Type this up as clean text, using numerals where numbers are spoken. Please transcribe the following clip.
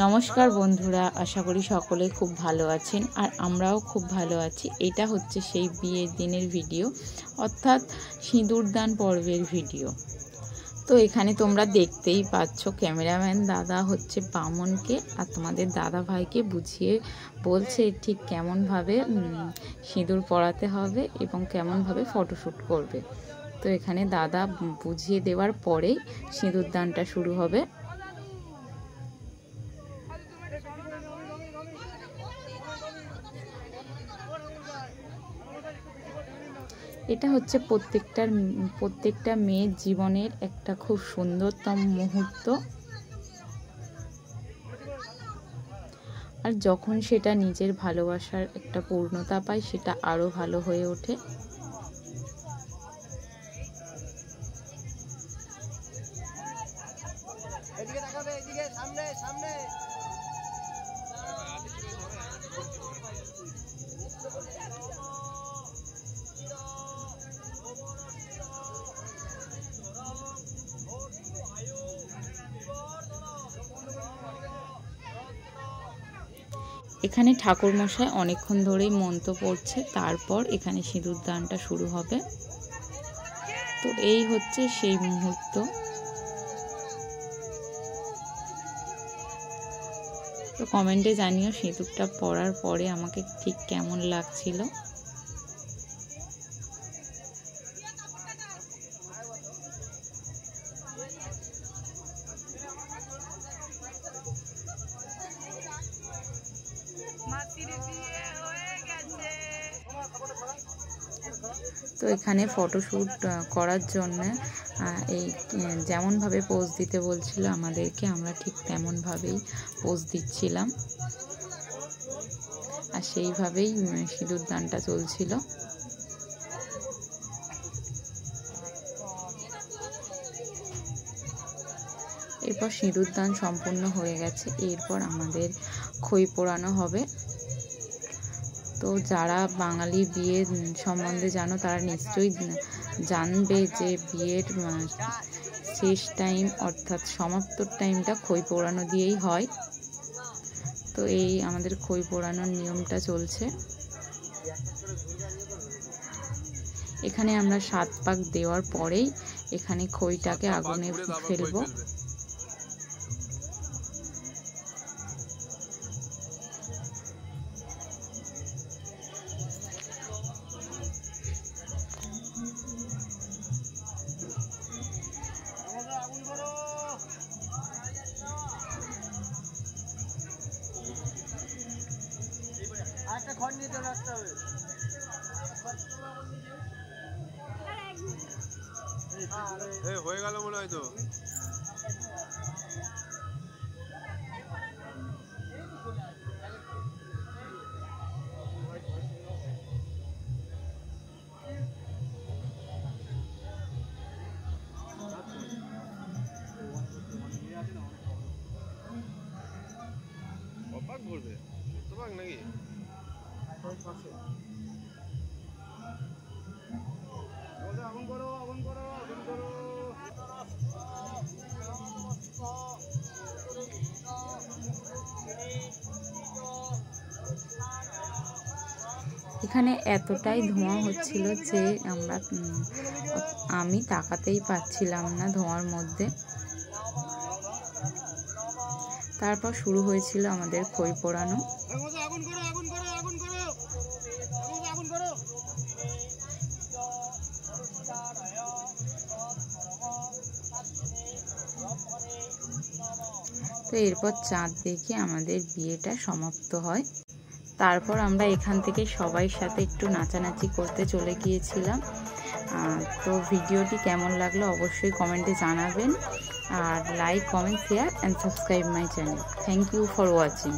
নমস্কার বন্ধুরা, আশা করি সকলে খুব ভালো আছেন আর আমরাও খুব ভালো আছি। এটা হচ্ছে সেই বিয়ের দিনের ভিডিও, অর্থাৎ সিঁদুরদান পর্বের ভিডিও। তো এখানে তোমরা দেখতেই পাচ্ছ ক্যামেরাম্যান দাদা হচ্ছে বামনকে আর তোমাদের দাদা ভাইকে বুঝিয়ে বলছে ঠিক কেমনভাবে সিঁদুর পরাতে হবে এবং কেমনভাবে ফটোশ্যুট করবে। তো এখানে দাদা বুঝিয়ে দেওয়ার পরেই সিঁদুরদানটা শুরু হবে। এটা হচ্ছে প্রত্যেকটা মেয়ের জীবনের একটা খুব সুন্দরতম মুহূর্ত, আর যখন সেটা নিজের ভালোবাসার একটা পূর্ণতা পায় সেটা আরো ভালো হয়ে ওঠে। এখানে ঠাকুরমশাই অনেকক্ষণ ধরেই মন্ত্র পড়ছে, তারপর এখানে সিঁদুরদানটা শুরু হবে। তো এই হচ্ছে সেই মুহূর্ত। তো কমেন্টে জানিও সিঁদুরটা পরার পরে আমাকে ঠিক কেমন লাগছিল। তো এখানে ফটোশ্যুট করার জন্য এই যেমনভাবে পোজ দিতে বলছিল আমাদেরকে, আমরা ঠিক তেমনভাবেই পোজ দিচ্ছিলাম আর সেইভাবেই সিঁদুরদানটা চলছিল। এরপর সিঁদুরদান সম্পূর্ণ হয়ে গেছে, এরপর আমাদের খই পোড়ানো হবে। তো যারা বাঙালি বিয়ের সম্বন্ধে জানো তারা নিশ্চয়ই জানবে যে বিয়ের শেষ টাইম অর্থাৎ সমাপ্তর টাইমটা খই পোড়ানো দিয়েই হয়। তো এই আমাদের খই পোড়ানোর নিয়মটা চলছে। এখানে আমরা 7 পাক দেওয়ার পরেই এখানে খইটাকে আগুনে ফেলবো। হয়ে গেল মনে হয় তো। অবাক করবে তোমাক নাকি? আগুন করো, আগুন করো, আগুন করো। এখানে এতটাই ধোঁয়া হচ্ছিল যে আমি তাকাতেই পাচ্ছিলাম না ধোঁয়ার মধ্যে। তারপর শুরু হয়েছিল আমাদের খই পোড়ানো। তো এরপর চাঁদ দেখে আমাদের বিয়েটা সমাপ্ত হয়। তারপর আমরা এখান থেকে সবাই সাথে একটু নাচানাচি করতে চলে গিয়েছিলাম। তো ভিডিওটি কেমন লাগলো অবশ্যই কমেন্টে জানাবেন, আর like, comment, share and subscribe my channel. Thank you for watching.